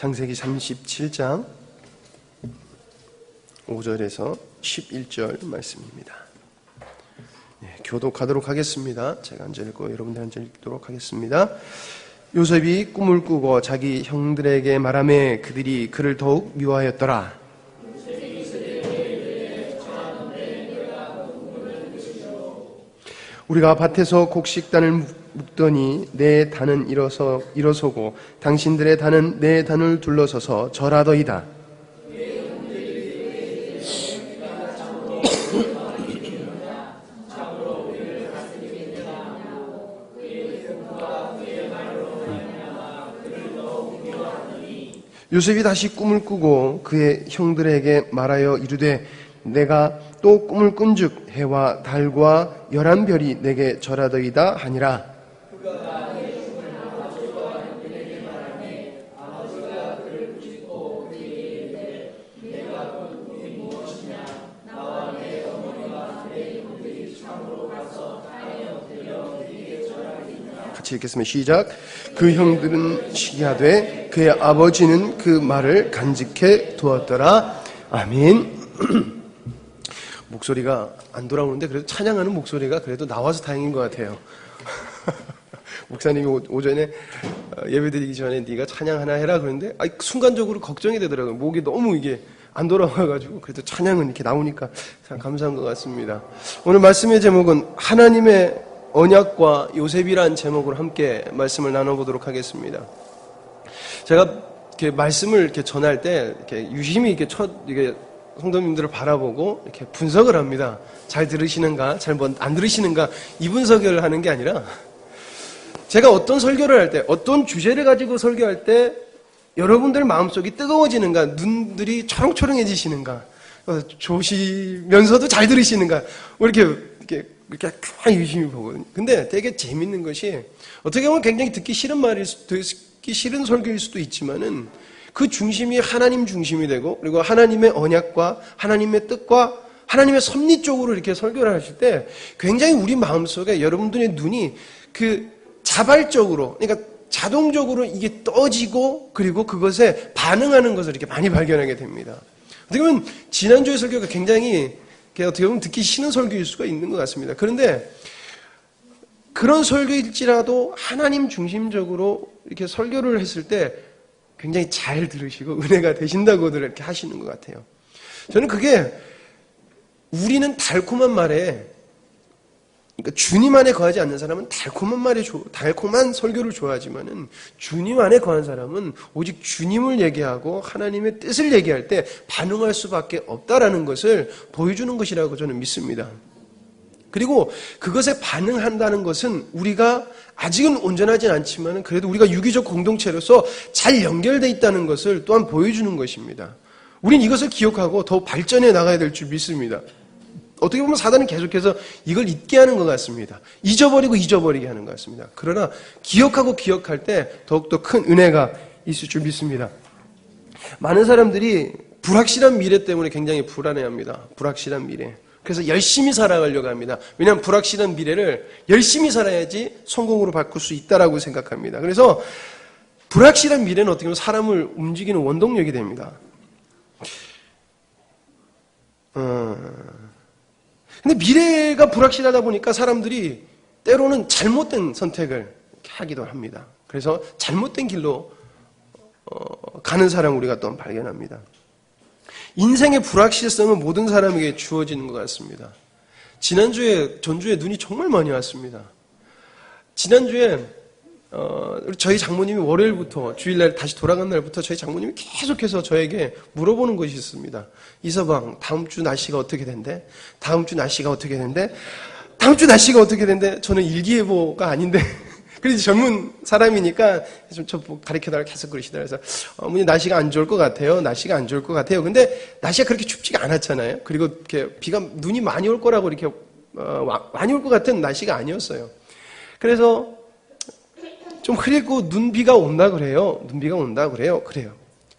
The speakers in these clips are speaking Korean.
창세기 37장 5절에서 11절 말씀입니다. 교독하도록 하겠습니다. 제가 앉아 읽고 여러분들 앉아 읽도록 하겠습니다. 요셉이 꿈을 꾸고 자기 형들에게 말하매 그들이 그를 더욱 미워하였더라. 우리가 밭에서 곡식단을 묶더니 내 단은 일어서고 당신들의 단은 내 단을 둘러서서 절하더이다. 요셉이 다시 꿈을 꾸고 그의 형들에게 말하여 이르되 내가 또 꿈을 꾼즉 해와 달과 11별이 내게 절하더이다 하니라. 같이 읽겠습니다. 시작. 그 형들은 시기하되 그의 아버지는 그 말을 간직해 두었더라. 아멘. 목소리가 안 돌아오는데 그래도 찬양하는 목소리가 그래도 나와서 다행인 것 같아요. 목사님이 오전에 예배드리기 전에 네가 찬양 하나 해라 그러는데 순간적으로 걱정이 되더라고요. 목이 너무 이게 안 돌아와가지고 그래도 찬양은 이렇게 나오니까 참 감사한 것 같습니다. 오늘 말씀의 제목은 하나님의 언약과 요셉이라는 제목으로 함께 말씀을 나눠보도록 하겠습니다. 제가 이렇게 말씀을 이렇게 전할 때 이렇게 유심히 이게 성도님들을 바라보고 이렇게 분석을 합니다. 잘 들으시는가, 잘 안 들으시는가, 이 분석을 하는 게 아니라 제가 어떤 설교를 할 때, 어떤 주제를 가지고 설교할 때 여러분들 마음속이 뜨거워지는가, 눈들이 초롱초롱해지시는가, 좋으시면서도 잘 들으시는가, 이렇게 유심히 보거든요. 근데 되게 재밌는 것이 어떻게 보면 굉장히 듣기 싫은 설교일 수도 있지만은 그 중심이 하나님 중심이 되고 그리고 하나님의 언약과 하나님의 뜻과 하나님의 섭리 쪽으로 이렇게 설교를 하실 때 굉장히 우리 마음속에 여러분들의 눈이 그 자발적으로 그러니까 자동적으로 이게 떠지고 그리고 그것에 반응하는 것을 이렇게 많이 발견하게 됩니다. 어떻게 보면 지난주의 설교가 굉장히 어떻게 보면 듣기 싫은 설교일 수가 있는 것 같습니다. 그런데 그런 설교일지라도 하나님 중심적으로 이렇게 설교를 했을 때 굉장히 잘 들으시고 은혜가 되신다고들 이렇게 하시는 것 같아요. 저는 그게 우리는 달콤한 말에 그러니까 주님 안에 거하지 않는 사람은 달콤한 설교를 좋아하지만은 주님 안에 거한 사람은 오직 주님을 얘기하고 하나님의 뜻을 얘기할 때 반응할 수밖에 없다라는 것을 보여주는 것이라고 저는 믿습니다. 그리고 그것에 반응한다는 것은 우리가 아직은 온전하진 않지만 그래도 우리가 유기적 공동체로서 잘 연결되어 있다는 것을 또한 보여주는 것입니다. 우린 이것을 기억하고 더 발전해 나가야 될 줄 믿습니다. 어떻게 보면 사단은 계속해서 이걸 잊게 하는 것 같습니다. 잊어버리게 하는 것 같습니다. 그러나 기억하고 기억할 때 더욱더 큰 은혜가 있을 줄 믿습니다. 많은 사람들이 불확실한 미래 때문에 굉장히 불안해합니다. 불확실한 미래. 그래서 열심히 살아가려고 합니다. 왜냐하면 불확실한 미래를 열심히 살아야지 성공으로 바꿀 수 있다라고 생각합니다. 그래서 불확실한 미래는 어떻게 보면 사람을 움직이는 원동력이 됩니다. 근데 미래가 불확실하다 보니까 사람들이 때로는 잘못된 선택을 하기도 합니다. 그래서 잘못된 길로 가는 사람 우리가 또 발견합니다. 인생의 불확실성은 모든 사람에게 주어지는 것 같습니다. 전주에 눈이 정말 많이 왔습니다. 지난주에 저희 장모님이 월요일부터 주일날 다시 돌아간 날부터 저희 장모님이 계속해서 저에게 물어보는 것이 있습니다. 이서방, 다음 주 날씨가 어떻게 된대? 다음 주 날씨가 어떻게 된대? 다음 주 날씨가 어떻게 된대? 저는 일기예보가 아닌데 그래도 젊은 사람이니까 저 가르쳐달라고 계속 그러시더라고요. 그래서 어머니 날씨가 안 좋을 것 같아요. 날씨가 안 좋을 것 같아요. 근데 날씨가 그렇게 춥지가 않았잖아요. 그리고 이렇게 눈이 많이 올 거라고 이렇게 많이 올 것 같은 날씨가 아니었어요. 그래서 좀 흐리고 눈비가 온다 그래요. 눈비가 온다 그래요. 그래요.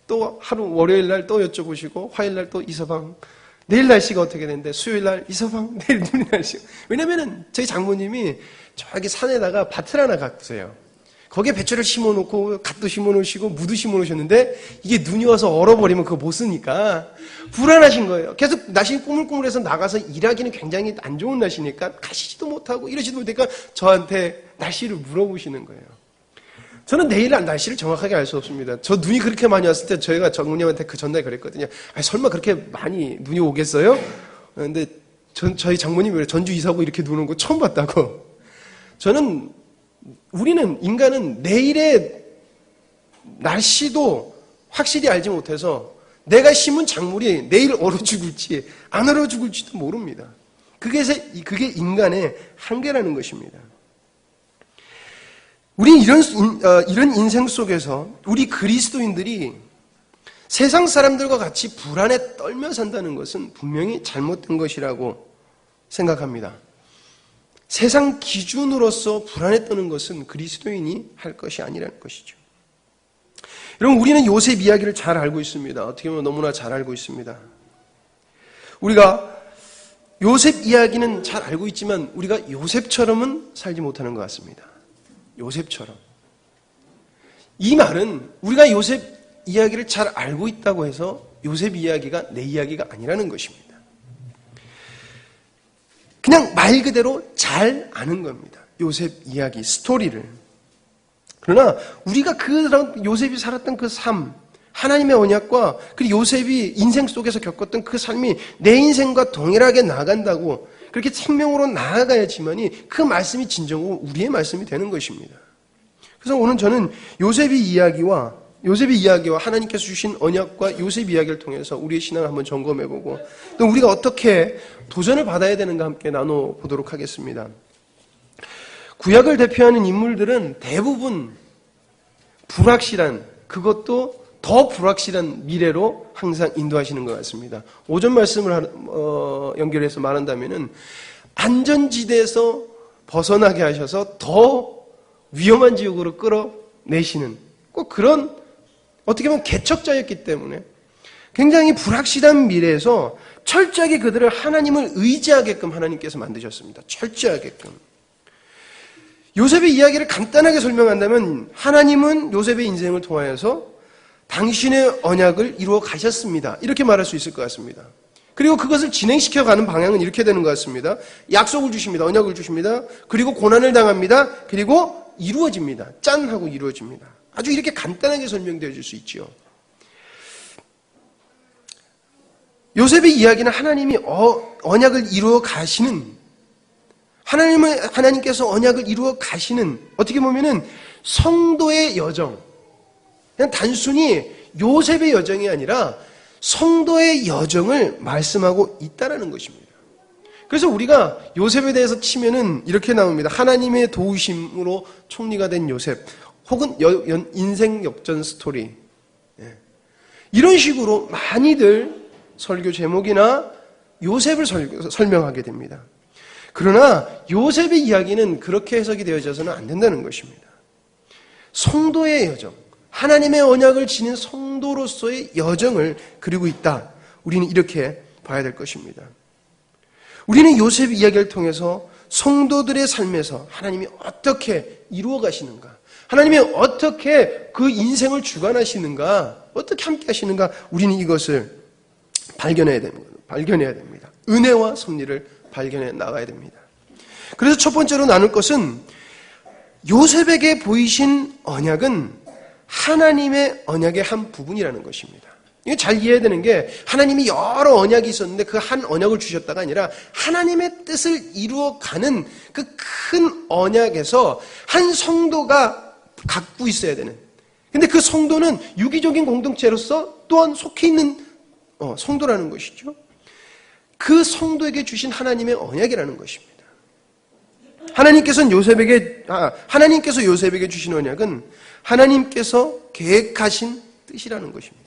또 하루 월요일 날 또 여쭤보시고 화요일 날 또 이서방 내일 날씨가 어떻게 되는데 수요일 날 이서방 내일 눈이 날씨. 왜냐면은 저희 장모님이 저기 산에다가 밭을 하나 가꾸세요. 거기에 배추를 심어놓고 갓도 심어놓으시고 무도 심어놓으셨는데 이게 눈이 와서 얼어버리면 그거 못 쓰니까 불안하신 거예요. 계속 날씨 꾸물꾸물해서 나가서 일하기는 굉장히 안 좋은 날씨니까 가시지도 못하고 이러지도 못하니까 저한테 날씨를 물어보시는 거예요. 저는 내일 날씨를 정확하게 알 수 없습니다. 저 눈이 그렇게 많이 왔을 때 저희가 정부님한테 그 전날 그랬거든요. 설마 그렇게 많이 눈이 오겠어요? 근데 저희 장모님이 전주 이사고 이렇게 눈 온 거 처음 봤다고. 우리는 인간은 내일의 날씨도 확실히 알지 못해서 내가 심은 작물이 내일 얼어 죽을지 안 얼어 죽을지도 모릅니다. 그게 인간의 한계라는 것입니다. 우리 이런 인생 속에서 우리 그리스도인들이 세상 사람들과 같이 불안에 떨며 산다는 것은 분명히 잘못된 것이라고 생각합니다. 세상 기준으로서 불안에 떠는 것은 그리스도인이 할 것이 아니라는 것이죠. 여러분, 우리는 요셉 이야기를 잘 알고 있습니다. 어떻게 보면 너무나 잘 알고 있습니다. 우리가 요셉 이야기는 잘 알고 있지만 우리가 요셉처럼은 살지 못하는 것 같습니다. 요셉처럼. 이 말은 우리가 요셉 이야기를 잘 알고 있다고 해서 요셉 이야기가 내 이야기가 아니라는 것입니다. 그냥 말 그대로 잘 아는 겁니다. 요셉 이야기, 스토리를. 그러나 우리가 그런 요셉이 살았던 그 삶, 하나님의 언약과 그리고 요셉이 인생 속에서 겪었던 그 삶이 내 인생과 동일하게 나아간다고 그렇게 생명으로 나아가야지만이 그 말씀이 진정으로 우리의 말씀이 되는 것입니다. 그래서 오늘 저는 요셉의 이야기와 하나님께서 주신 언약과 요셉 이야기를 통해서 우리의 신앙을 한번 점검해보고 또 우리가 어떻게 도전을 받아야 되는가 함께 나눠보도록 하겠습니다. 구약을 대표하는 인물들은 대부분 불확실한, 그것도 더 불확실한 미래로 항상 인도하시는 것 같습니다. 오전 말씀을 연결해서 말한다면은 안전지대에서 벗어나게 하셔서 더 위험한 지역으로 끌어내시는 꼭 그런 어떻게 보면 개척자였기 때문에 굉장히 불확실한 미래에서 철저하게 그들을 하나님을 의지하게끔 하나님께서 만드셨습니다. 철저하게끔. 요셉의 이야기를 간단하게 설명한다면 하나님은 요셉의 인생을 통하여서 당신의 언약을 이루어 가셨습니다. 이렇게 말할 수 있을 것 같습니다. 그리고 그것을 진행시켜가는 방향은 이렇게 되는 것 같습니다. 약속을 주십니다. 언약을 주십니다. 그리고 고난을 당합니다. 그리고 이루어집니다. 짠 하고 이루어집니다. 아주 이렇게 간단하게 설명되어 줄 수 있죠. 요셉의 이야기는 하나님이 언약을 이루어 가시는, 하나님께서 언약을 이루어 가시는, 어떻게 보면은 성도의 여정, 그냥 단순히 요셉의 여정이 아니라 성도의 여정을 말씀하고 있다라는 것입니다. 그래서 우리가 요셉에 대해서 치면은 이렇게 나옵니다. 하나님의 도우심으로 총리가 된 요셉, 혹은 인생 역전 스토리. 이런 식으로 많이들 설교 제목이나 요셉을 설명하게 됩니다. 그러나 요셉의 이야기는 그렇게 해석이 되어져서는 안 된다는 것입니다. 성도의 여정, 하나님의 언약을 지닌 성도로서의 여정을 그리고 있다. 우리는 이렇게 봐야 될 것입니다. 우리는 요셉 이야기를 통해서 성도들의 삶에서 하나님이 어떻게 이루어 가시는가, 하나님이 어떻게 그 인생을 주관하시는가, 어떻게 함께 하시는가, 우리는 이것을 발견해야 됩니다. 은혜와 섭리를 발견해 나가야 됩니다. 그래서 첫 번째로 나눌 것은 요셉에게 보이신 언약은 하나님의 언약의 한 부분이라는 것입니다. 이거 잘 이해해야 되는 게 하나님이 여러 언약이 있었는데 그 한 언약을 주셨다가 아니라 하나님의 뜻을 이루어가는 그 큰 언약에서 한 성도가 갖고 있어야 되는, 근데 그 성도는 유기적인 공동체로서 또한 속해 있는 성도라는 것이죠. 그 성도에게 주신 하나님의 언약이라는 것입니다. 하나님께서 요셉에게 주신 언약은 하나님께서 계획하신 뜻이라는 것입니다.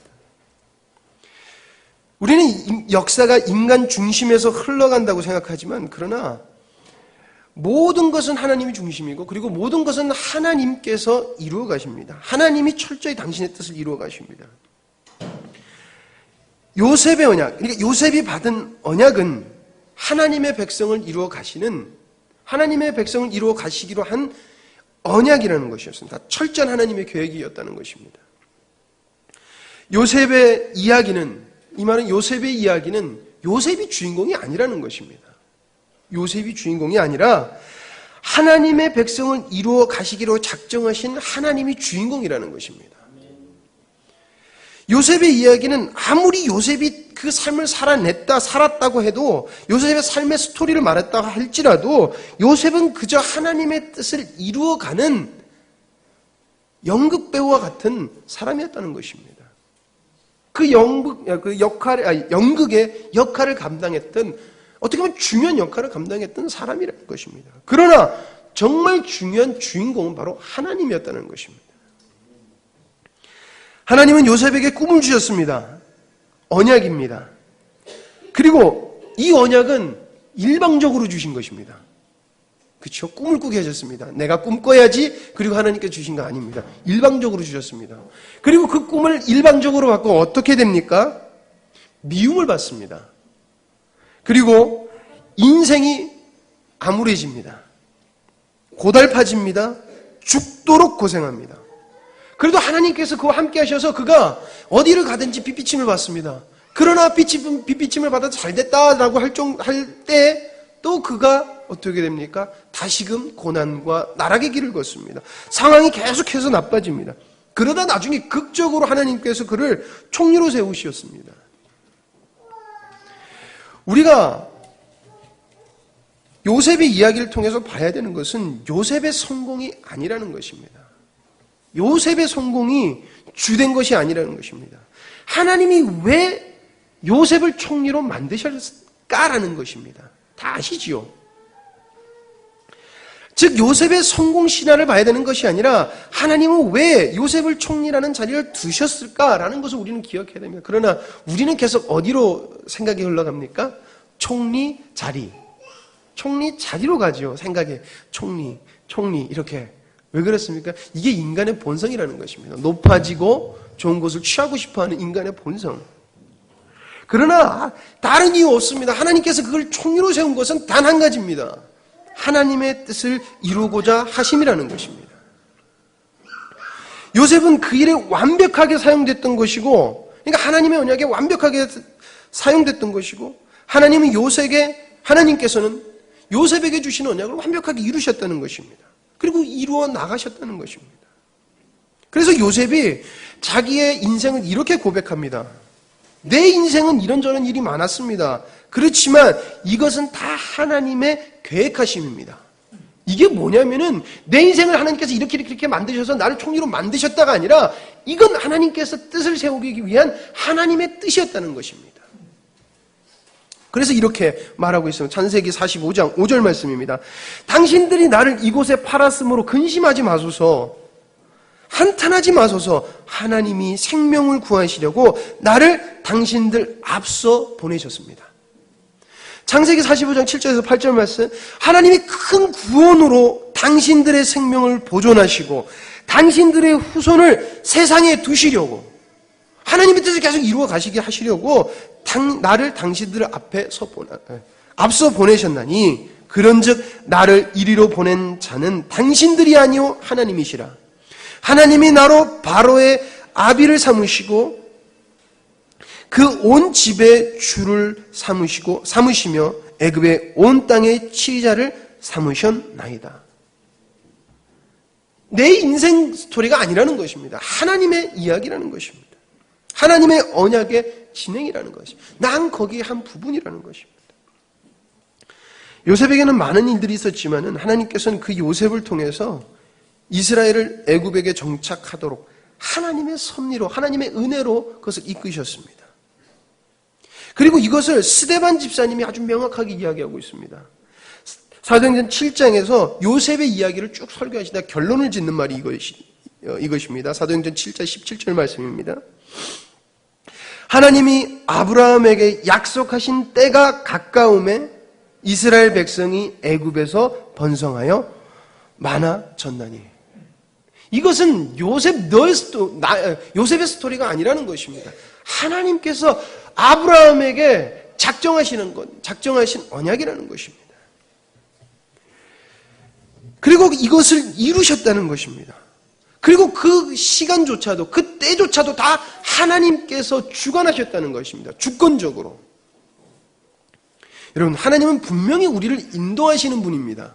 우리는 역사가 인간 중심에서 흘러간다고 생각하지만, 그러나 모든 것은 하나님이 중심이고, 그리고 모든 것은 하나님께서 이루어 가십니다. 하나님이 철저히 당신의 뜻을 이루어 가십니다. 요셉의 언약, 그러니까 요셉이 받은 언약은 하나님의 백성을 이루어 가시는, 하나님의 백성을 이루어 가시기로 한 언약이라는 것이었습니다. 철저한 하나님의 계획이었다는 것입니다. 요셉의 이야기는, 이 말은 요셉의 이야기는 요셉이 주인공이 아니라는 것입니다. 요셉이 주인공이 아니라 하나님의 백성을 이루어 가시기로 작정하신 하나님이 주인공이라는 것입니다. 요셉의 이야기는 아무리 요셉이 그 삶을 살았다고 해도, 요셉의 삶의 스토리를 말했다고 할지라도 요셉은 그저 하나님의 뜻을 이루어가는 연극배우와 같은 사람이었다는 것입니다. 연극의 역할을 감당했던, 어떻게 보면 중요한 역할을 감당했던 사람이라는 것입니다. 그러나 정말 중요한 주인공은 바로 하나님이었다는 것입니다. 하나님은 요셉에게 꿈을 주셨습니다. 언약입니다. 그리고 이 언약은 일방적으로 주신 것입니다. 그렇죠? 꿈을 꾸게 하셨습니다. 내가 꿈꿔야지, 그리고 하나님께 주신 거 아닙니다. 일방적으로 주셨습니다. 그리고 그 꿈을 일방적으로 받고 어떻게 됩니까? 미움을 받습니다. 그리고 인생이 암울해집니다. 고달파집니다. 죽도록 고생합니다. 그래도 하나님께서 그와 함께 하셔서 그가 어디를 가든지 빛비침을 받습니다. 그러나 빛비침을 받아서 잘됐다라고 할 때 또 그가 어떻게 됩니까? 다시금 고난과 나락의 길을 걷습니다. 상황이 계속해서 나빠집니다. 그러다 나중에 극적으로 하나님께서 그를 총리로 세우셨습니다. 우리가 요셉의 이야기를 통해서 봐야 되는 것은 요셉의 성공이 아니라는 것입니다. 요셉의 성공이 주된 것이 아니라는 것입니다. 하나님이 왜 요셉을 총리로 만드셨을까라는 것입니다. 다 아시지요? 즉 요셉의 성공 신화를 봐야 되는 것이 아니라 하나님은 왜 요셉을 총리라는 자리를 두셨을까라는 것을 우리는 기억해야 됩니다. 그러나 우리는 계속 어디로 생각이 흘러갑니까? 총리 자리로 가죠. 생각에 총리 이렇게. 왜 그렇습니까? 이게 인간의 본성이라는 것입니다. 높아지고 좋은 것을 취하고 싶어하는 인간의 본성. 그러나 다른 이유 없습니다. 하나님께서 그걸 총리로 세운 것은 단 한 가지입니다. 하나님의 뜻을 이루고자 하심이라는 것입니다. 요셉은 그 일에 완벽하게 사용됐던 것이고, 그러니까 하나님의 언약에 완벽하게 사용됐던 것이고, 하나님께서는 요셉에게 주신 언약을 완벽하게 이루셨다는 것입니다. 그리고 이루어 나가셨다는 것입니다. 그래서 요셉이 자기의 인생을 이렇게 고백합니다. 내 인생은 이런저런 일이 많았습니다. 그렇지만 이것은 다 하나님의 계획하심입니다. 이게 뭐냐면은 내 인생을 하나님께서 이렇게 만드셔서 나를 총리로 만드셨다가 아니라 이건 하나님께서 뜻을 세우기 위한 하나님의 뜻이었다는 것입니다. 그래서 이렇게 말하고 있습니다. 창세기 45장 5절 말씀입니다. 당신들이 나를 이곳에 팔았으므로 근심하지 마소서, 한탄하지 마소서. 하나님이 생명을 구하시려고 나를 당신들 앞서 보내셨습니다. 창세기 45장 7절에서 8절 말씀, 하나님이 큰 구원으로 당신들의 생명을 보존하시고 당신들의 후손을 세상에 두시려고, 하나님의 뜻을 계속 이루어 가시게 하시려고 나를 당신들 앞서 보내셨나니, 그런즉 나를 이리로 보낸 자는 당신들이 아니오 하나님이시라. 하나님이 나로 바로의 아비를 삼으시고 그 온 집의 주를 삼으시며 애굽의 온 땅의 치리자를 삼으셨나이다. 내 인생 스토리가 아니라는 것입니다. 하나님의 이야기라는 것입니다. 하나님의 언약의 진행이라는 것입니다. 난 거기에 한 부분이라는 것입니다. 요셉에게는 많은 일들이 있었지만은 하나님께서는 그 요셉을 통해서 이스라엘을 애굽에게 정착하도록 하나님의 섭리로, 하나님의 은혜로 그것을 이끄셨습니다. 그리고 이것을 스데반 집사님이 아주 명확하게 이야기하고 있습니다. 사도행전 7장에서 요셉의 이야기를 쭉 설교하시다 결론을 짓는 말이 이것입니다. 사도행전 7장 17절 말씀입니다. 하나님이 아브라함에게 약속하신 때가 가까움에 이스라엘 백성이 애굽에서 번성하여 많아졌나니. 이것은 요셉의 스토리가 아니라는 것입니다. 하나님께서 아브라함에게 작정하신 언약이라는 것입니다. 그리고 이것을 이루셨다는 것입니다. 그리고 그 시간조차도, 그 때조차도 다 하나님께서 주관하셨다는 것입니다. 주권적으로. 여러분, 하나님은 분명히 우리를 인도하시는 분입니다.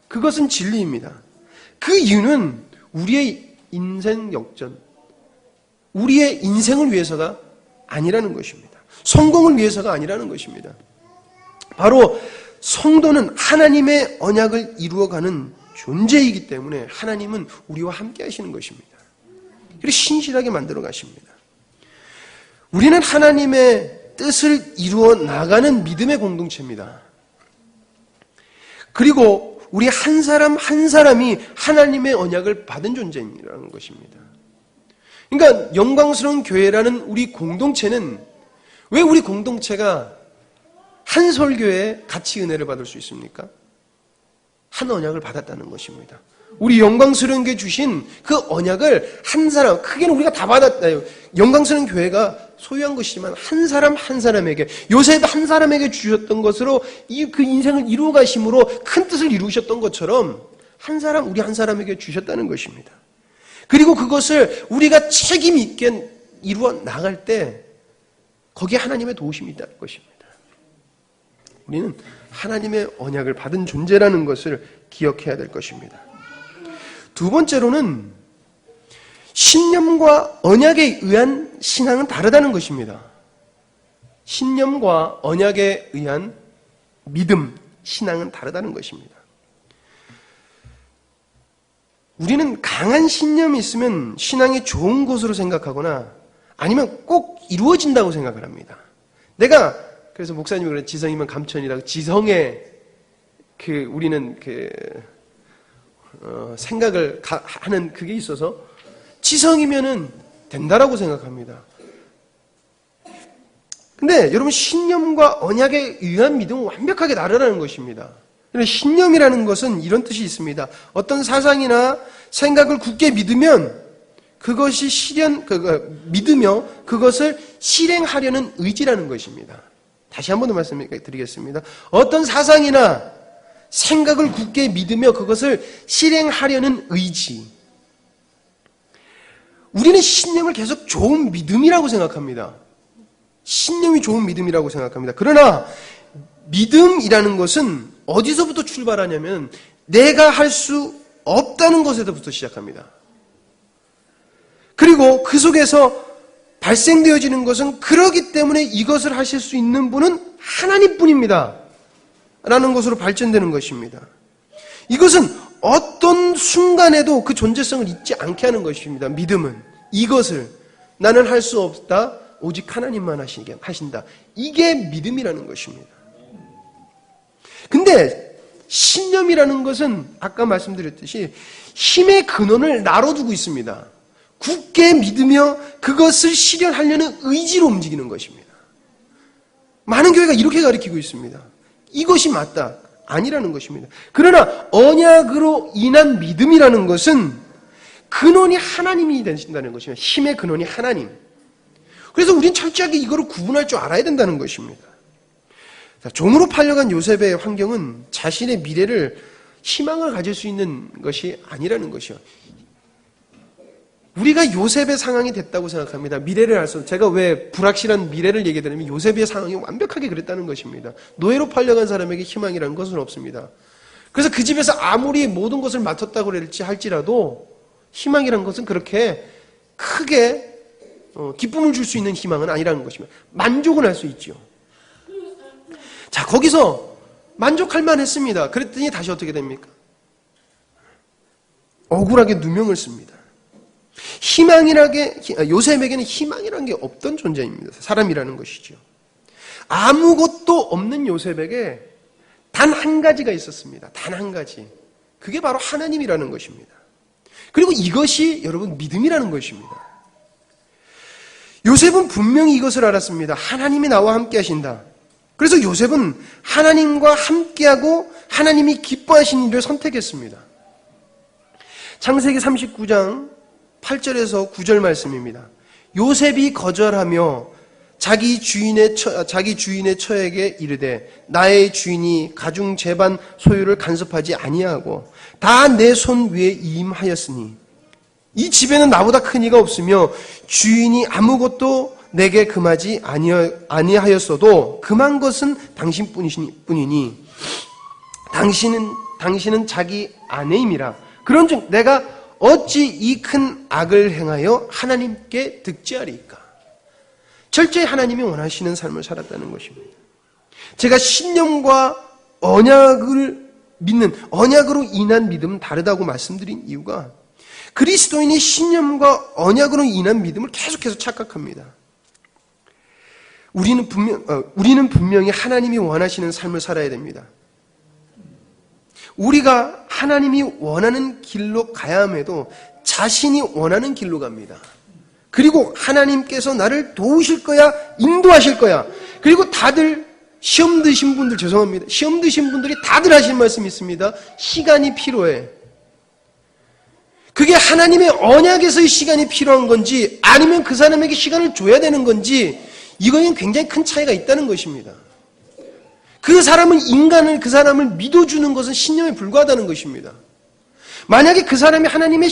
그것은 진리입니다. 그 이유는 우리의 인생 역전, 우리의 인생을 위해서가 아니라는 것입니다. 성공을 위해서가 아니라는 것입니다. 바로 성도는 하나님의 언약을 이루어가는 존재이기 때문에 하나님은 우리와 함께 하시는 것입니다. 그리고 신실하게 만들어 가십니다. 우리는 하나님의 뜻을 이루어 나가는 믿음의 공동체입니다. 그리고 우리 한 사람 한 사람이 하나님의 언약을 받은 존재라는 것입니다. 그러니까 영광스러운 교회라는 우리 공동체는, 왜 우리 공동체가 한 설교에 같이 은혜를 받을 수 있습니까? 한 언약을 받았다는 것입니다. 우리 영광스러운 교회 주신 그 언약을 한 사람, 크게는 우리가 다 받았다. 영광스러운 교회가 소유한 것이지만 한 사람 한 사람에게, 요셉 한 사람에게 주셨던 것으로 그 인생을 이루어 가심으로 큰 뜻을 이루셨던 것처럼 한 사람, 우리 한 사람에게 주셨다는 것입니다. 그리고 그것을 우리가 책임 있게 이루어 나갈 때 거기에 하나님의 도우심이 있다는 것입니다. 우리는 하나님의 언약을 받은 존재라는 것을 기억해야 될 것입니다. 두 번째로는 신념과 언약에 의한 신앙은 다르다는 것입니다. 신념과 언약에 의한 믿음, 신앙은 다르다는 것입니다. 우리는 강한 신념이 있으면 신앙이 좋은 것으로 생각하거나 아니면 꼭 이루어진다고 생각을 합니다. 내가 그래서 목사님이 그래, 지성이면 감천이라고, 지성에 우리는 생각을 하는 그게 있어서 지성이면은 된다라고 생각합니다. 근데 여러분, 신념과 언약에 의한 믿음은 완벽하게 다르다는 것입니다. 신념이라는 것은 이런 뜻이 있습니다. 어떤 사상이나 생각을 굳게 믿으면 그것이 믿으며 그것을 실행하려는 의지라는 것입니다. 다시 한 번 더 말씀드리겠습니다. 어떤 사상이나 생각을 굳게 믿으며 그것을 실행하려는 의지. 우리는 신념을 계속 좋은 믿음이라고 생각합니다. 신념이 좋은 믿음이라고 생각합니다. 그러나 믿음이라는 것은 어디서부터 출발하냐면 내가 할 수 없다는 것에서부터 시작합니다. 그리고 그 속에서 발생되어지는 것은 그러기 때문에 이것을 하실 수 있는 분은 하나님뿐입니다. 라는 것으로 발전되는 것입니다. 이것은 어떤 순간에도 그 존재성을 잊지 않게 하는 것입니다. 믿음은. 이것을 나는 할 수 없다. 오직 하나님만 하신다. 이게 믿음이라는 것입니다. 근데 신념이라는 것은 아까 말씀드렸듯이 힘의 근원을 나로 두고 있습니다. 굳게 믿으며 그것을 실현하려는 의지로 움직이는 것입니다. 많은 교회가 이렇게 가르치고 있습니다. 이것이 맞다. 아니라는 것입니다. 그러나 언약으로 인한 믿음이라는 것은 근원이 하나님이 되신다는 것입니다. 힘의 근원이 하나님. 그래서 우린 철저하게 이거를 구분할 줄 알아야 된다는 것입니다. 종으로 팔려간 요셉의 환경은 자신의 미래를 희망을 가질 수 있는 것이 아니라는 것이요. 우리가 요셉의 상황이 됐다고 생각합니다. 미래를 알 수 없는, 제가 왜 불확실한 미래를 얘기하냐면 요셉의 상황이 완벽하게 그랬다는 것입니다. 노예로 팔려간 사람에게 희망이라는 것은 없습니다. 그래서 그 집에서 아무리 모든 것을 맡았다고 할지라도 희망이라는 것은 그렇게 크게 기쁨을 줄 수 있는 희망은 아니라는 것입니다. 만족은 할 수 있죠. 자, 거기서 만족할 만했습니다. 그랬더니 다시 어떻게 됩니까? 억울하게 누명을 씁니다. 요셉에게는 희망이라는 게 없던 존재입니다. 사람이라는 것이죠. 아무것도 없는 요셉에게 단 한 가지가 있었습니다. 단 한 가지. 그게 바로 하나님이라는 것입니다. 그리고 이것이 여러분 믿음이라는 것입니다. 요셉은 분명히 이것을 알았습니다. 하나님이 나와 함께 하신다. 그래서 요셉은 하나님과 함께하고 하나님이 기뻐하신 일을 선택했습니다. 창세기 39장 8절에서 9절 말씀입니다. 요셉이 거절하며 자기 주인의 처에게 이르되 나의 주인이 가중 제반 소유를 간섭하지 아니하고 다 내 손 위에 임하였으니 이 집에는 나보다 큰 이가 없으며 주인이 아무것도 내게 금하지 아니하였어도 금한 것은 당신뿐이니 당신은 자기 아내임이라. 그런즉 내가 어찌 이 큰 악을 행하여 하나님께 득죄하리이까. 철저히 하나님이 원하시는 삶을 살았다는 것입니다. 제가 신념과 언약을 믿는, 언약으로 인한 믿음은 다르다고 말씀드린 이유가 그리스도인이 신념과 언약으로 인한 믿음을 계속해서 착각합니다. 우리는 분명히 하나님이 원하시는 삶을 살아야 됩니다. 우리가 하나님이 원하는 길로 가야 함에도 자신이 원하는 길로 갑니다. 그리고 하나님께서 나를 도우실 거야, 인도하실 거야. 그리고 다들 시험 드신 분들, 죄송합니다. 시험 드신 분들이 다들 하신 말씀이 있습니다. 시간이 필요해. 그게 하나님의 언약에서의 시간이 필요한 건지 아니면 그 사람에게 시간을 줘야 되는 건지 이거는 굉장히 큰 차이가 있다는 것입니다. 그 사람을 믿어주는 것은 신념에 불과하다는 것입니다. 만약에 그 사람이 하나님의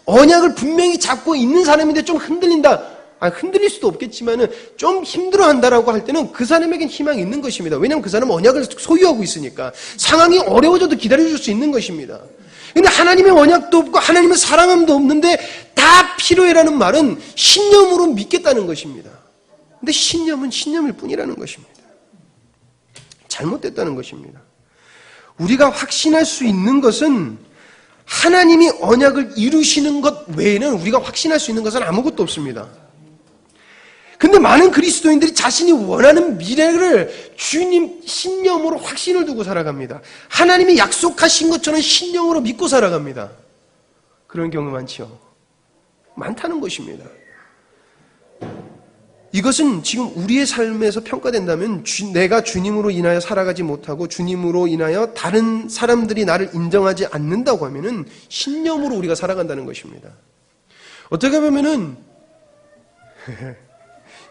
언약을 분명히 잡고 있는 사람인데 좀 흔들린다. 흔들릴 수도 없겠지만은 좀 힘들어한다라고 할 때는 그 사람에겐 희망이 있는 것입니다. 왜냐하면 그 사람은 언약을 소유하고 있으니까 상황이 어려워져도 기다려줄 수 있는 것입니다. 근데 하나님의 언약도 없고 하나님의 사랑함도 없는데 다 필요해라는 말은 신념으로 믿겠다는 것입니다. 근데 신념은 신념일 뿐이라는 것입니다. 잘못됐다는 것입니다. 우리가 확신할 수 있는 것은 하나님이 언약을 이루시는 것 외에는 우리가 확신할 수 있는 것은 아무것도 없습니다. 근데 많은 그리스도인들이 자신이 원하는 미래를 주님 신념으로 확신을 두고 살아갑니다. 하나님이 약속하신 것처럼 신념으로 믿고 살아갑니다. 그런 경우 많죠. 많다는 것입니다. 이것은 지금 우리의 삶에서 평가된다면 내가 주님으로 인하여 살아가지 못하고 주님으로 인하여 다른 사람들이 나를 인정하지 않는다고 하면은 신념으로 우리가 살아간다는 것입니다. 어떻게 보면은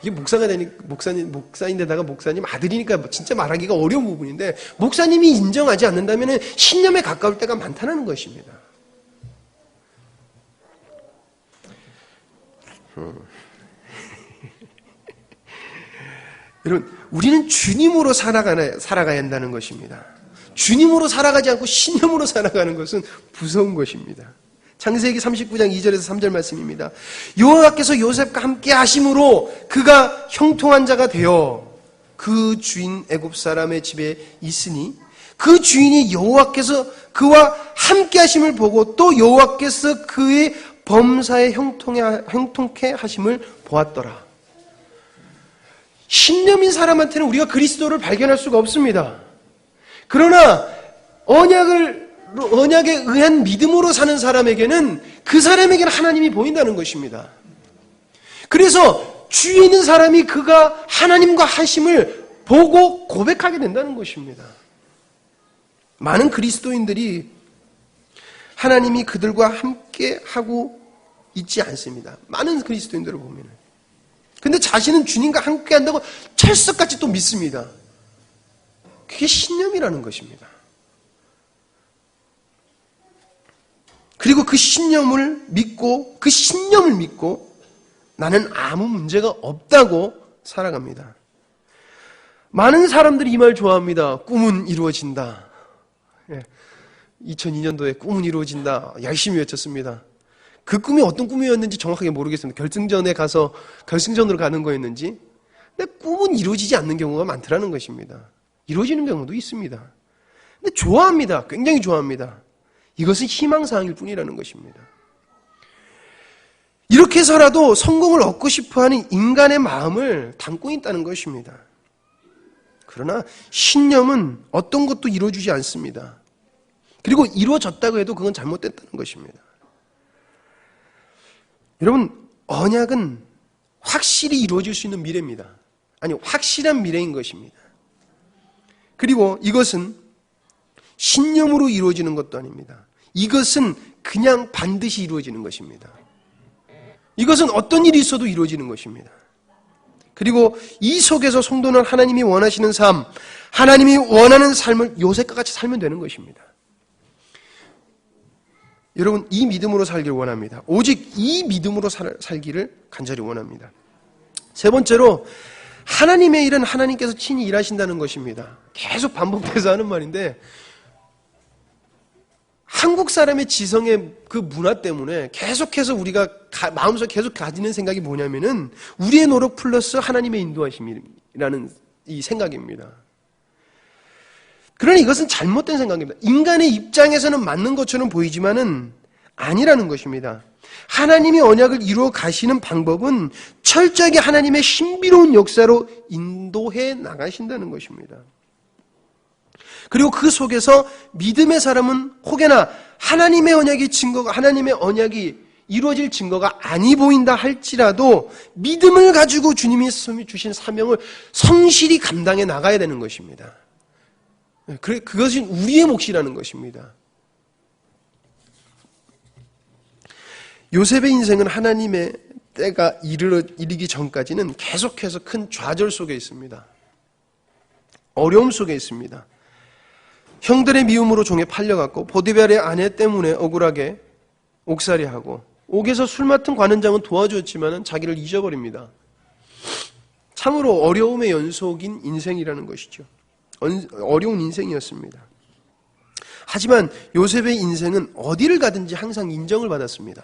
이게 목사인데다가 목사님 아들이니까 진짜 말하기가 어려운 부분인데 목사님이 인정하지 않는다면은 신념에 가까울 때가 많다는 것입니다. 여러분, 우리는 주님으로 살아가야 한다는 것입니다. 주님으로 살아가지 않고 신념으로 살아가는 것은 무서운 것입니다. 창세기 39장 2절에서 3절 말씀입니다. 여호와께서 요셉과 함께 하심으로 그가 형통한 자가 되어 그 주인 애굽 사람의 집에 있으니 그 주인이 여호와께서 그와 함께 하심을 보고 또 여호와께서 그의 범사에 형통케 하심을 보았더라. 신념인 사람한테는 우리가 그리스도를 발견할 수가 없습니다. 그러나 언약에 의한 믿음으로 사는 사람에게는 그 사람에게는 하나님이 보인다는 것입니다. 그래서 주위에 있는 사람이 그가 하나님과 하심을 보고 고백하게 된다는 것입니다. 많은 그리스도인들이 하나님이 그들과 함께 하고 있지 않습니다. 많은 그리스도인들을 보면. 근데 자신은 주님과 함께 한다고 철석같이 또 믿습니다. 그게 신념이라는 것입니다. 그리고 그 신념을 믿고 나는 아무 문제가 없다고 살아갑니다. 많은 사람들이 이 말 좋아합니다. 꿈은 이루어진다. 2002년도에 꿈은 이루어진다. 열심히 외쳤습니다. 그 꿈이 어떤 꿈이었는지 정확하게 모르겠습니다. 결승전으로 가는 거였는지. 근데 꿈은 이루어지지 않는 경우가 많더라는 것입니다. 이루어지는 경우도 있습니다. 근데 좋아합니다. 굉장히 좋아합니다. 이것은 희망사항일 뿐이라는 것입니다. 이렇게 해서라도 성공을 얻고 싶어하는 인간의 마음을 담고 있다는 것입니다. 그러나 신념은 어떤 것도 이루어지지 않습니다. 그리고 이루어졌다고 해도 그건 잘못됐다는 것입니다. 여러분, 언약은 확실히 이루어질 수 있는 미래입니다. 아니, 확실한 미래인 것입니다. 그리고 이것은 신념으로 이루어지는 것도 아닙니다. 이것은 그냥 반드시 이루어지는 것입니다. 이것은 어떤 일이 있어도 이루어지는 것입니다. 그리고 이 속에서 성도는 하나님이 원하시는 삶, 하나님이 원하는 삶을 요셉과 같이 살면 되는 것입니다. 여러분, 이 믿음으로 살기를 원합니다. 오직 이 믿음으로 살기를 간절히 원합니다. 세 번째로 하나님의 일은 하나님께서 친히 일하신다는 것입니다. 계속 반복돼서 하는 말인데 한국 사람의 지성의 그 문화 때문에 계속해서 우리가 마음속에 계속 가지는 생각이 뭐냐면은 우리의 노력 플러스 하나님의 인도하심이라는 이 생각입니다. 그러나 이것은 잘못된 생각입니다. 인간의 입장에서는 맞는 것처럼 보이지만은 아니라는 것입니다. 하나님이 언약을 이루어 가시는 방법은 철저하게 하나님의 신비로운 역사로 인도해 나가신다는 것입니다. 그리고 그 속에서 믿음의 사람은 혹여나 하나님의 언약이 이루어질 증거가 아니 보인다 할지라도 믿음을 가지고 주님이 주신 사명을 성실히 감당해 나가야 되는 것입니다. 그것이 우리의 몫이라는 것입니다. 요셉의 인생은 하나님의 때가 이르기 전까지는 계속해서 큰 좌절 속에 있습니다. 어려움 속에 있습니다. 형들의 미움으로 종에 팔려갔고 보디발의 아내 때문에 억울하게 옥살이하고 옥에서 술 맡은 관원장은 도와주었지만 자기를 잊어버립니다. 참으로 어려움의 연속인 인생이라는 것이죠. 어려운 인생이었습니다. 하지만 요셉의 인생은 어디를 가든지 항상 인정을 받았습니다.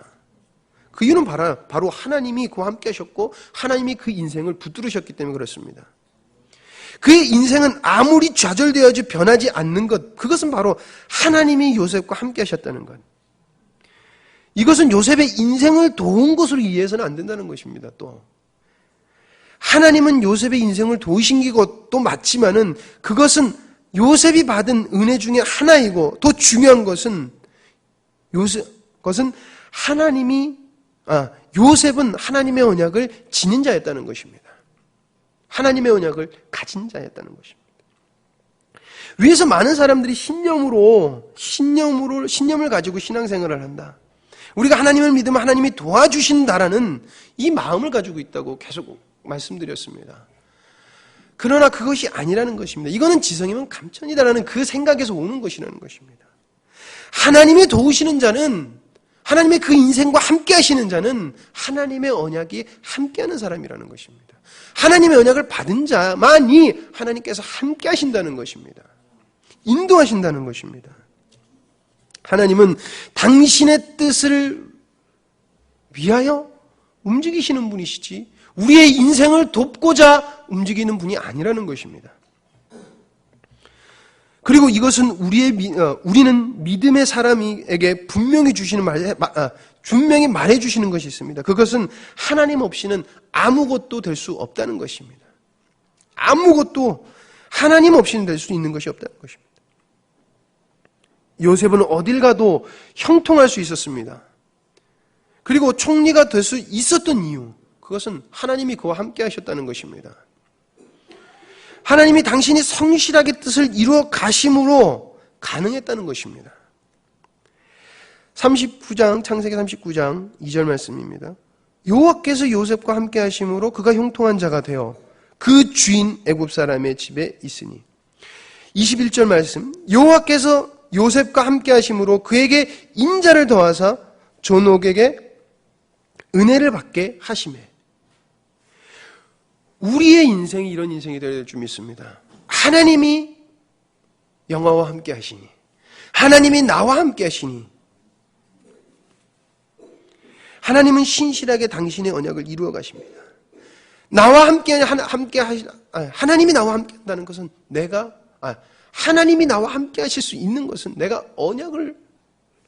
그 이유는 바로 하나님이 그와 함께 하셨고 하나님이 그 인생을 붙들으셨기 때문에 그렇습니다. 그의 인생은 아무리 좌절되어지 변하지 않는 것, 그것은 바로 하나님이 요셉과 함께 하셨다는 것. 이것은 요셉의 인생을 도운 것으로 이해해서는 안 된다는 것입니다. 또 하나님은 요셉의 인생을 도우신 것도 맞지만은 그것은 요셉이 받은 은혜 중에 하나이고 더 중요한 것은 요셉은 하나님의 언약을 지닌 자였다는 것입니다. 하나님의 언약을 가진 자였다는 것입니다. 위에서 많은 사람들이 신념을 가지고 신앙생활을 한다. 우리가 하나님을 믿으면 하나님이 도와주신다라는 이 마음을 가지고 있다고 계속 말씀드렸습니다. 그러나 그것이 아니라는 것입니다. 이거는 지성이면 감천이다라는 그 생각에서 오는 것이라는 것입니다. 하나님이 도우시는 자는, 하나님의 그 인생과 함께 하시는 자는 하나님의 언약이 함께하는 사람이라는 것입니다. 하나님의 언약을 받은 자만이 하나님께서 함께 하신다는 것입니다. 인도하신다는 것입니다. 하나님은 당신의 뜻을 위하여 움직이시는 분이시지 우리의 인생을 돕고자 움직이는 분이 아니라는 것입니다. 그리고 이것은 우리는 믿음의 사람에게 분명히 분명히 말해주시는 것이 있습니다. 그것은 하나님 없이는 아무것도 될 수 없다는 것입니다. 아무것도 하나님 없이는 될 수 있는 것이 없다는 것입니다. 요셉은 어딜 가도 형통할 수 있었습니다. 그리고 총리가 될 수 있었던 이유, 그것은 하나님이 그와 함께 하셨다는 것입니다. 하나님이 당신이 성실하게 뜻을 이루어 가심으로 가능했다는 것입니다. 창세기 39장 2절 말씀입니다. 여호와께서 요셉과 함께 하심으로 그가 형통한 자가 되어 그 주인 애굽 사람의 집에 있으니. 21절 말씀, 여호와께서 요셉과 함께 하심으로 그에게 인자를 더하사 존옥에게 은혜를 받게 하시매. 우리의 인생이 이런 인생이 될 줄 믿습니다. 하나님이 영화와 함께 하시니, 하나님이 나와 함께 하시니, 하나님은 신실하게 당신의 언약을 이루어 가십니다. 나와 하나님이 나와 함께 한다는 것은 하나님이 나와 함께 하실 수 있는 것은 내가 언약을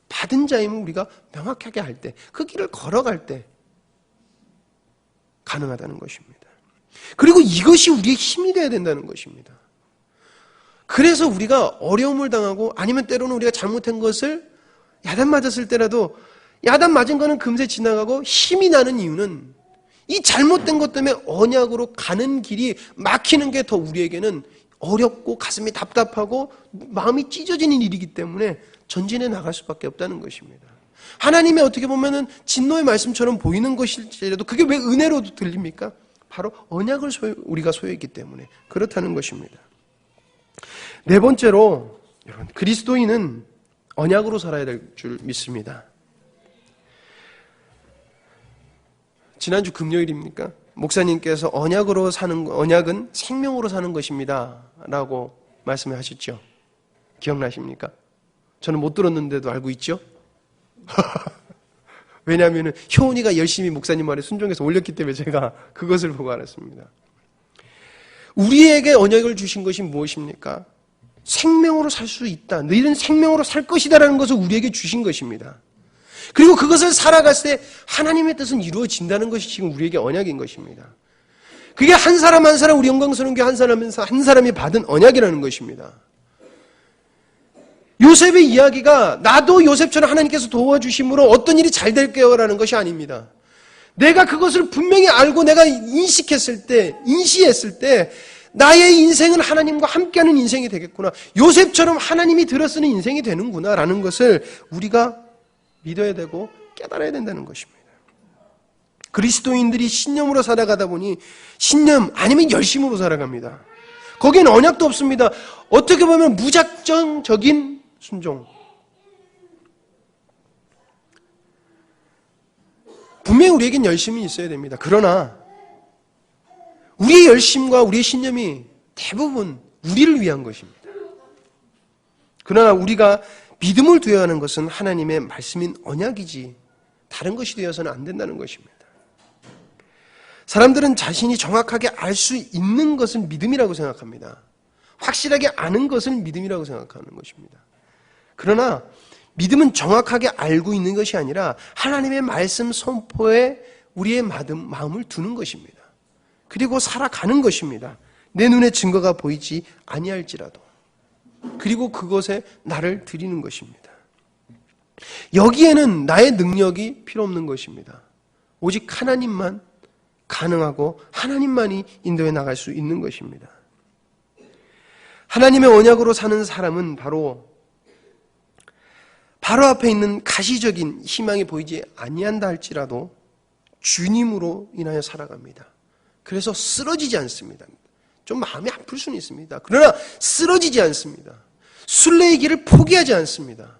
받은 자임을 우리가 명확하게 할 때, 그 길을 걸어갈 때 가능하다는 것입니다. 그리고 이것이 우리의 힘이 되어야 된다는 것입니다. 그래서 우리가 어려움을 당하고 아니면 때로는 우리가 잘못한 것을 야단 맞았을 때라도 야단 맞은 거는 금세 지나가고 힘이 나는 이유는 이 잘못된 것 때문에 언약으로 가는 길이 막히는 게 더 우리에게는 어렵고 가슴이 답답하고 마음이 찢어지는 일이기 때문에 전진해 나갈 수밖에 없다는 것입니다. 하나님의 어떻게 보면은 진노의 말씀처럼 보이는 것일지라도 그게 왜 은혜로 들립니까? 바로 언약을 우리가 소유했기 때문에 그렇다는 것입니다. 네 번째로 여러분, 그리스도인은 언약으로 살아야 될 줄 믿습니다. 지난주 금요일입니까? 목사님께서 언약은 생명으로 사는 것입니다 라고 말씀을 하셨죠. 기억나십니까? 저는 못 들었는데도 알고 있죠? 왜냐하면 효은이가 열심히 목사님 말에 순종해서 올렸기 때문에 제가 그것을 보고 알았습니다. 우리에게 언약을 주신 것이 무엇입니까? 생명으로 살 수 있다. 너희는 생명으로 살 것이다라는 것을 우리에게 주신 것입니다. 그리고 그것을 살아갔을 때 하나님의 뜻은 이루어진다는 것이 지금 우리에게 언약인 것입니다. 그게 한 사람 한 사람, 우리 영광스러운 교회 한 사람이 받은 언약이라는 것입니다. 요셉의 이야기가 나도 요셉처럼 하나님께서 도와주심으로 어떤 일이 잘 될게요 라는 것이 아닙니다. 내가 그것을 분명히 알고 내가 인식했을 때, 인시했을 때 나의 인생은 하나님과 함께하는 인생이 되겠구나. 요셉처럼 하나님이 들어쓰는 인생이 되는구나 라는 것을 우리가 믿어야 되고 깨달아야 된다는 것입니다. 그리스도인들이 신념으로 살아가다 보니 신념 아니면 열심으로 살아갑니다. 거기엔 언약도 없습니다. 어떻게 보면 무작정적인 순종. 분명히 우리에겐 열심이 있어야 됩니다. 그러나 우리의 열심과 우리의 신념이 대부분 우리를 위한 것입니다. 그러나 우리가 믿음을 두어야 하는 것은 하나님의 말씀인 언약이지 다른 것이 되어서는 안 된다는 것입니다. 사람들은 자신이 정확하게 알 수 있는 것을 믿음이라고 생각합니다. 확실하게 아는 것을 믿음이라고 생각하는 것입니다. 그러나 믿음은 정확하게 알고 있는 것이 아니라 하나님의 말씀 선포에 우리의 마음을 두는 것입니다. 그리고 살아가는 것입니다. 내 눈에 증거가 보이지 아니할지라도. 그리고 그것에 나를 드리는 것입니다. 여기에는 나의 능력이 필요 없는 것입니다. 오직 하나님만 가능하고 하나님만이 인도해 나갈 수 있는 것입니다. 하나님의 언약으로 사는 사람은 바로 앞에 있는 가시적인 희망이 보이지 아니한다 할지라도 주님으로 인하여 살아갑니다. 그래서 쓰러지지 않습니다. 좀 마음이 아플 수는 있습니다. 그러나 쓰러지지 않습니다. 순례의 길을 포기하지 않습니다.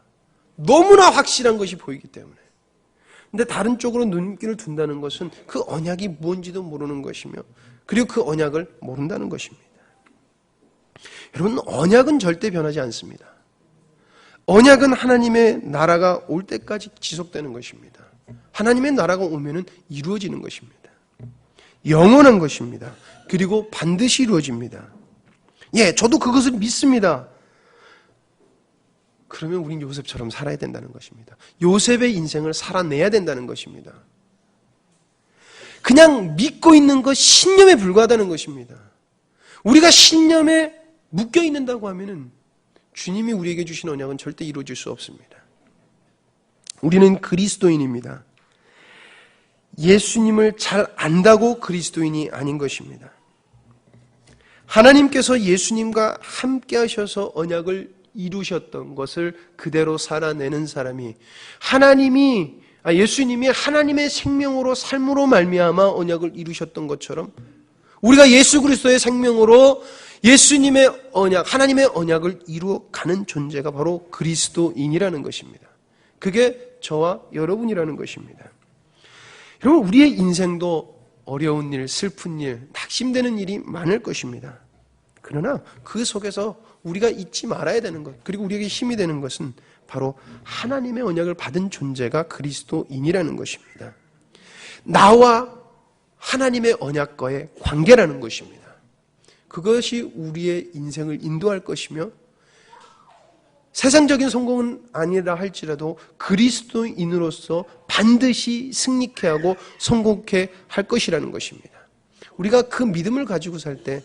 너무나 확실한 것이 보이기 때문에. 근데 다른 쪽으로 눈길을 둔다는 것은 그 언약이 뭔지도 모르는 것이며 그리고 그 언약을 모른다는 것입니다. 여러분, 언약은 절대 변하지 않습니다. 언약은 하나님의 나라가 올 때까지 지속되는 것입니다. 하나님의 나라가 오면은 이루어지는 것입니다. 영원한 것입니다. 그리고 반드시 이루어집니다. 예, 저도 그것을 믿습니다. 그러면 우린 요셉처럼 살아야 된다는 것입니다. 요셉의 인생을 살아내야 된다는 것입니다. 그냥 믿고 있는 것 신념에 불과하다는 것입니다. 우리가 신념에 묶여 있는다고 하면은 주님이 우리에게 주신 언약은 절대 이루어질 수 없습니다. 우리는 그리스도인입니다. 예수님을 잘 안다고 그리스도인이 아닌 것입니다. 하나님께서 예수님과 함께 하셔서 언약을 이루셨던 것을 그대로 살아내는 사람이 예수님이 하나님의 생명으로 삶으로 말미암아 언약을 이루셨던 것처럼 우리가 예수 그리스도의 생명으로 예수님의 언약, 하나님의 언약을 이루어가는 존재가 바로 그리스도인이라는 것입니다. 그게 저와 여러분이라는 것입니다. 여러분, 우리의 인생도 어려운 일, 슬픈 일, 낙심되는 일이 많을 것입니다. 그러나 그 속에서 우리가 잊지 말아야 되는 것, 그리고 우리에게 힘이 되는 것은 바로 하나님의 언약을 받은 존재가 그리스도인이라는 것입니다. 나와 하나님의 언약과의 관계라는 것입니다. 그것이 우리의 인생을 인도할 것이며 세상적인 성공은 아니라 할지라도 그리스도인으로서 반드시 승리케 하고 성공케 할 것이라는 것입니다. 우리가 그 믿음을 가지고 살 때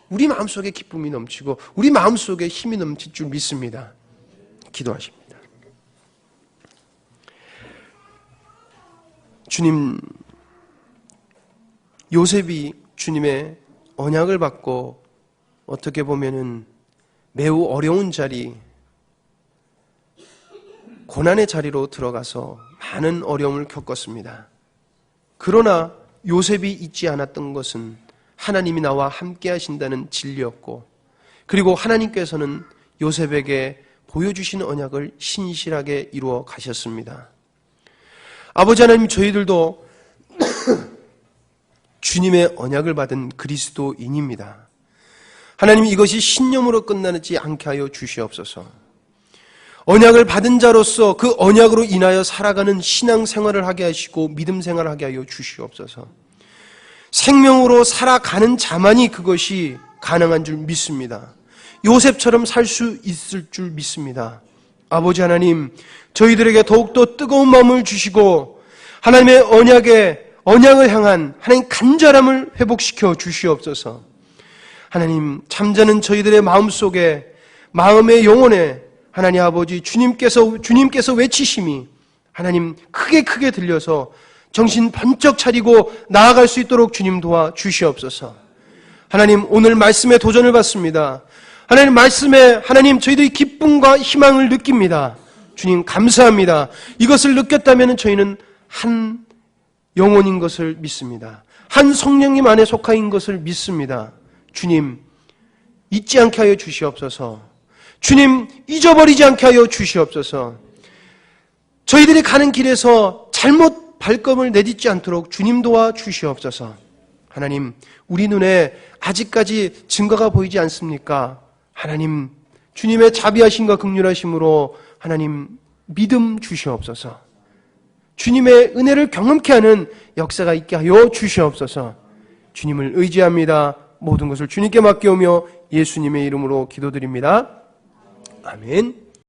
우리 마음속에 기쁨이 넘치고 우리 마음속에 힘이 넘칠 줄 믿습니다. 기도하십니다. 주님, 요셉이 주님의 언약을 받고 어떻게 보면은 매우 어려운 자리, 고난의 자리로 들어가서 많은 어려움을 겪었습니다. 그러나 요셉이 잊지 않았던 것은 하나님이 나와 함께 하신다는 진리였고, 그리고 하나님께서는 요셉에게 보여주신 언약을 신실하게 이루어 가셨습니다. 아버지 하나님, 저희들도 주님의 언약을 받은 그리스도인입니다. 하나님, 이것이 신념으로 끝나지 않게 하여 주시옵소서. 언약을 받은 자로서 그 언약으로 인하여 살아가는 신앙생활을 하게 하시고 믿음 생활을 하게 하여 주시옵소서. 생명으로 살아가는 자만이 그것이 가능한 줄 믿습니다. 요셉처럼 살 수 있을 줄 믿습니다. 아버지 하나님, 저희들에게 더욱더 뜨거운 마음을 주시고 하나님의 언약을 향한 하나님 간절함을 회복시켜 주시옵소서. 하나님, 잠자는 저희들의 마음속에, 마음의 영혼에 하나님 아버지 주님께서 외치심이 하나님 크게 들려서 정신 번쩍 차리고 나아갈 수 있도록 주님 도와 주시옵소서. 하나님, 오늘 말씀에 도전을 받습니다. 하나님 말씀에 하나님 저희들이 기쁨과 희망을 느낍니다. 주님 감사합니다. 이것을 느꼈다면 저희는 한 영혼인 것을 믿습니다. 한 성령님 안에 속하인 것을 믿습니다. 주님, 잊지 않게 하여 주시옵소서. 주님, 잊어버리지 않게 하여 주시옵소서. 저희들이 가는 길에서 잘못 발걸음을 내딛지 않도록 주님 도와 주시옵소서. 하나님, 우리 눈에 아직까지 증거가 보이지 않습니까? 하나님, 주님의 자비하심과 긍휼하심으로 하나님 믿음 주시옵소서. 주님의 은혜를 경험케 하는 역사가 있게 하여 주시옵소서. 주님을 의지합니다. 모든 것을 주님께 맡겨오며 예수님의 이름으로 기도드립니다. 아멘.